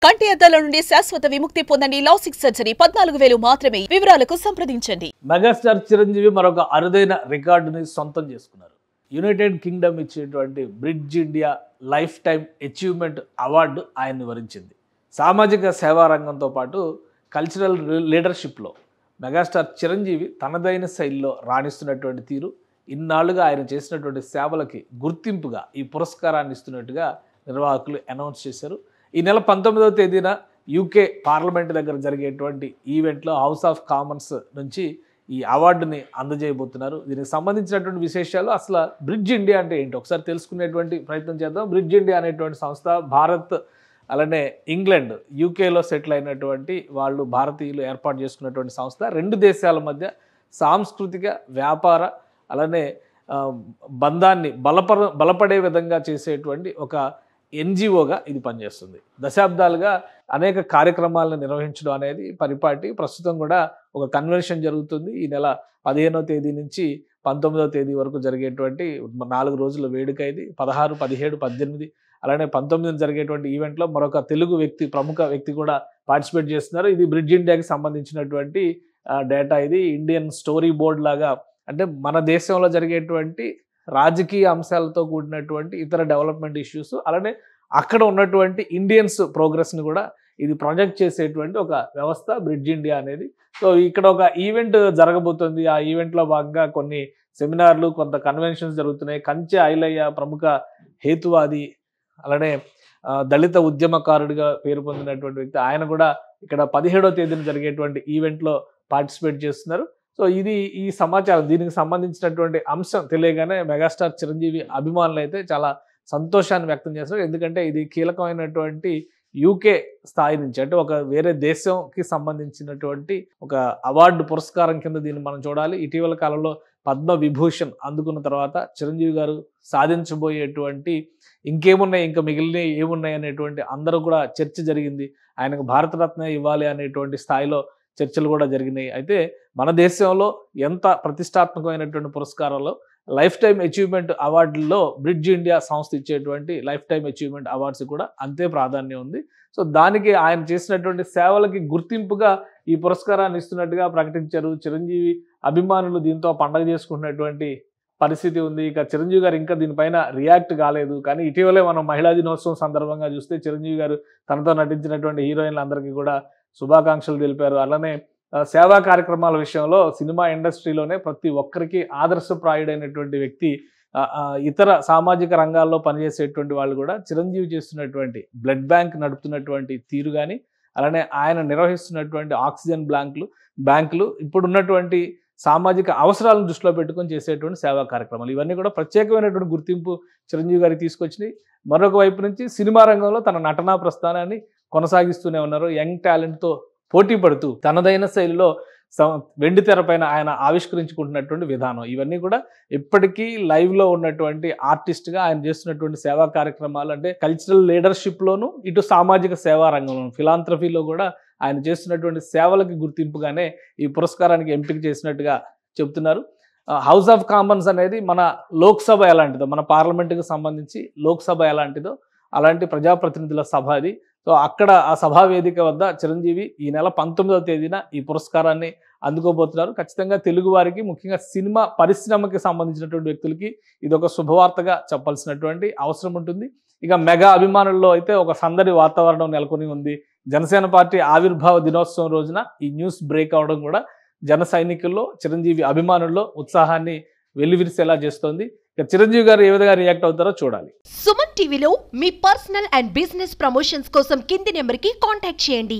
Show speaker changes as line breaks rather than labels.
కంటి అద్దాల నుండి శాశ్వత విముక్తి పొందండి. లాసిక్ సర్జరీ 14,000 మాత్రమే. వివరాలకు సంప్రదించండి.
మెగాస్టార్ చిరంజీవి మరొక అరుదైన రికార్డుని సొంతం చేసుకున్నారు. యునైటెడ్ కింగ్డమ్ ఇచ్చేటువంటి bridge India life time achievement award ఆయన్ని వరించింది. సామాజిక సేవా రంగంతో పాటు కల్చరల్ లీడర్షిప్లో మెగాస్టార్ చిరంజీవి తనదైన శైలిలో రాణిస్తున్నటువంటి తీరు, ఇన్నాళ్లుగా ఆయన చేసినటువంటి సేవలకి గుర్తింపుగా ఈ పురస్కారాన్ని ఇస్తున్నట్టుగా నిర్వాహకులు అనౌన్స్ చేశారు. ఈ నెల 19వ తేదీన యూకే పార్లమెంట్ దగ్గర జరిగేటువంటి ఈవెంట్లో హౌస్ ఆఫ్ కామన్స్ నుంచి ఈ అవార్డుని అందజేయబోతున్నారు. దీనికి సంబంధించినటువంటి విశేషాలు, అసలు బ్రిడ్జ్ ఇండియా అంటే ఏంటి ఒకసారి తెలుసుకునేటువంటి ప్రయత్నం చేద్దాం. బ్రిడ్జ్ ఇండియా అనేటువంటి సంస్థ భారత్ అలానే ఇంగ్లాండ్ యూకేలో సెటిల్ అయినటువంటి వాళ్ళు భారతీయులు ఏర్పాటు చేసుకున్నటువంటి సంస్థ. రెండు దేశాల మధ్య సాంస్కృతిక వ్యాపార అలానే బంధాన్ని బలపడే విధంగా చేసేటువంటి ఒక ఎన్జిఓగా ఇది పనిచేస్తుంది. దశాబ్దాలుగా అనేక కార్యక్రమాలను నిర్వహించడం అనేది పరిపాటి. ప్రస్తుతం కూడా ఒక కన్వెన్షన్ జరుగుతుంది. ఈ నెల 15వ తేదీ నుంచి 19వ తేదీ వరకు జరిగేటువంటి 4 రోజుల వేడుక ఇది. 16, 17, 18 అలానే 19 జరిగేటువంటి ఈవెంట్లో మరొక తెలుగు వ్యక్తి, ప్రముఖ వ్యక్తి కూడా పార్టిసిపేట్ చేస్తున్నారు. ఇది బ్రిడ్జ్ ఇండియాకి సంబంధించినటువంటి డేటా. ఇది ఇండియన్ స్టోరీ బోర్డ్ లాగా, అంటే మన దేశంలో జరిగేటువంటి రాజకీయ అంశాలతో కూడినటువంటి ఇతర డెవలప్మెంట్ ఇష్యూస్ అలానే అక్కడ ఉన్నటువంటి ఇండియన్స్ ప్రోగ్రెస్ని కూడా ఇది ప్రొజెక్ట్ చేసేటువంటి ఒక వ్యవస్థ బ్రిడ్జ్ ఇండియా అనేది. సో ఇక్కడ ఒక ఈవెంట్ జరగబోతుంది. ఆ ఈవెంట్లో భాగంగా కొన్ని సెమినార్లు, కొంత కన్వెన్షన్స్ జరుగుతున్నాయి. కంచె ఐలయ్య ప్రముఖ హేతువాది అలానే దళిత ఉద్యమకారుడిగా పేరు పొందినటువంటి వ్యక్తి, ఆయన కూడా ఇక్కడ 17వ తేదీన జరిగేటువంటి ఈవెంట్లో పార్టిసిపేట్ చేస్తున్నారు. సో ఇది ఈ సమాచారం, దీనికి సంబంధించినటువంటి అంశం తెలియగానే మెగాస్టార్ చిరంజీవి అభిమానులు అయితే చాలా సంతోషాన్ని వ్యక్తం చేస్తారు. ఎందుకంటే ఇది కీలకమైనటువంటి యూకే స్థాయి నుంచి, అంటే ఒక వేరే దేశంకి సంబంధించినటువంటి ఒక అవార్డు పురస్కారం కింద దీన్ని మనం చూడాలి. ఇటీవల కాలంలో పద్మ విభూషణ్ అందుకున్న తర్వాత చిరంజీవి గారు సాధించబోయేటువంటి ఇంకేమున్నాయి, ఇంకా మిగిలినవి ఏమున్నాయి అనేటువంటి అందరూ కూడా చర్చ జరిగింది. ఆయనకు భారతరత్న ఇవ్వాలి అనేటువంటి స్థాయిలో చర్చలు కూడా జరిగినాయి. అయితే మన దేశంలో ఎంత ప్రతిష్టాత్మకమైనటువంటి పురస్కారాల్లో లైఫ్ టైం అచీవ్మెంట్ అవార్డుల్లో బ్రిడ్జ్ ఇండియా సంస్థ ఇచ్చేటువంటి లైఫ్ టైం అచీవ్మెంట్ అవార్డ్స్ కూడా అంతే ప్రాధాన్యం ఉంది. సో దానికి ఆయన చేసినటువంటి సేవలకి గుర్తింపుగా ఈ పురస్కారాన్ని ఇస్తున్నట్టుగా ప్రకటించారు. చిరంజీవి అభిమానులు దీంతో పండగ చేసుకుంటున్నటువంటి పరిస్థితి ఉంది. ఇక చిరంజీవి గారు ఇంకా దీనిపైన రియాక్ట్ కాలేదు. కానీ ఇటీవలే మనం మహిళా దినోత్సవం సందర్భంగా చూస్తే చిరంజీవి గారు తనతో నటించినటువంటి హీరోయిన్లందరికీ కూడా శుభాకాంక్షలు తెలిపారు. అలానే సేవా కార్యక్రమాల విషయంలో సినిమా ఇండస్ట్రీలోనే ప్రతి ఒక్కరికి ఆదర్శప్రాయుడైనటువంటి వ్యక్తి, ఇతర సామాజిక రంగాల్లో పనిచేసేటువంటి వాళ్ళు కూడా చిరంజీవి చేస్తున్నటువంటి బ్లడ్ బ్యాంక్ నడుపుతున్నటువంటి తీరు కానీ, అలానే ఆయన నిర్వహిస్తున్నటువంటి ఆక్సిజన్ బ్యాంకులు ఇప్పుడున్నటువంటి సామాజిక అవసరాలను దృష్టిలో పెట్టుకొని చేసేటువంటి సేవా కార్యక్రమాలు, ఇవన్నీ కూడా ప్రత్యేకమైనటువంటి గుర్తింపు చిరంజీవి గారికి తీసుకొచ్చినాయి. మరొక వైపు నుంచి సినిమా రంగంలో తన నటనా ప్రస్థానాన్ని కొనసాగిస్తూనే ఉన్నారు. యంగ్ టాలెంట్తో పోటీ పడుతూ తనదైన శైలిలో వెండి తెరపైన ఆయన ఆవిష్కరించుకుంటున్నటువంటి విధానం, ఇవన్నీ కూడా ఇప్పటికీ లైవ్లో ఉన్నటువంటి ఆర్టిస్ట్గా ఆయన చేస్తున్నటువంటి సేవా కార్యక్రమాలు, అంటే కల్చరల్ లీడర్షిప్లోను ఇటు సామాజిక సేవా రంగంలోను ఫిలాంథ్రఫీలో కూడా ఆయన చేస్తున్నటువంటి సేవలకి గుర్తింపుగానే ఈ పురస్కారానికి ఎంపిక చేసినట్టుగా చెప్తున్నారు. హౌస్ ఆఫ్ కామన్స్ అనేది మన లోక్సభ ఎలాంటిదో, మన పార్లమెంటుకు సంబంధించి లోక్సభ ఎలాంటిదో అలాంటి ప్రజాప్రతినిధుల సభ అది. సో అక్కడ ఆ సభా వేదిక వద్ద చిరంజీవి ఈ నెల 19వ తేదీన ఈ పురస్కారాన్ని అందుకోబోతున్నారు. ఖచ్చితంగా తెలుగు వారికి, ముఖ్యంగా సినిమా పరిశ్రమకి సంబంధించినటువంటి వ్యక్తులకి ఇది ఒక శుభవార్తగా చెప్పాల్సినటువంటి అవసరం ఉంటుంది. ఇక మెగా అభిమానుల్లో అయితే ఒక సందడి వాతావరణం నెలకొని ఉంది. జనసేన పార్టీ ఆవిర్భావ దినోత్సవం రోజున ఈ న్యూస్ బ్రేక్ అవడం కూడా జన సైనికుల్లో, చిరంజీవి అభిమానుల్లో ఉత్సాహాన్ని వెల్లివిరిసేలా చేస్తోంది. ఇక చిరంజీవి గారు ఏ విధంగా రియాక్ట్ అవుతారో చూడాలి.
సుమన్ టీవీలో మీ పర్సనల్ అండ్ బిజినెస్ ప్రమోషన్స్ కోసం కింది నెంబర్కి కాంటాక్ట్ చేయండి.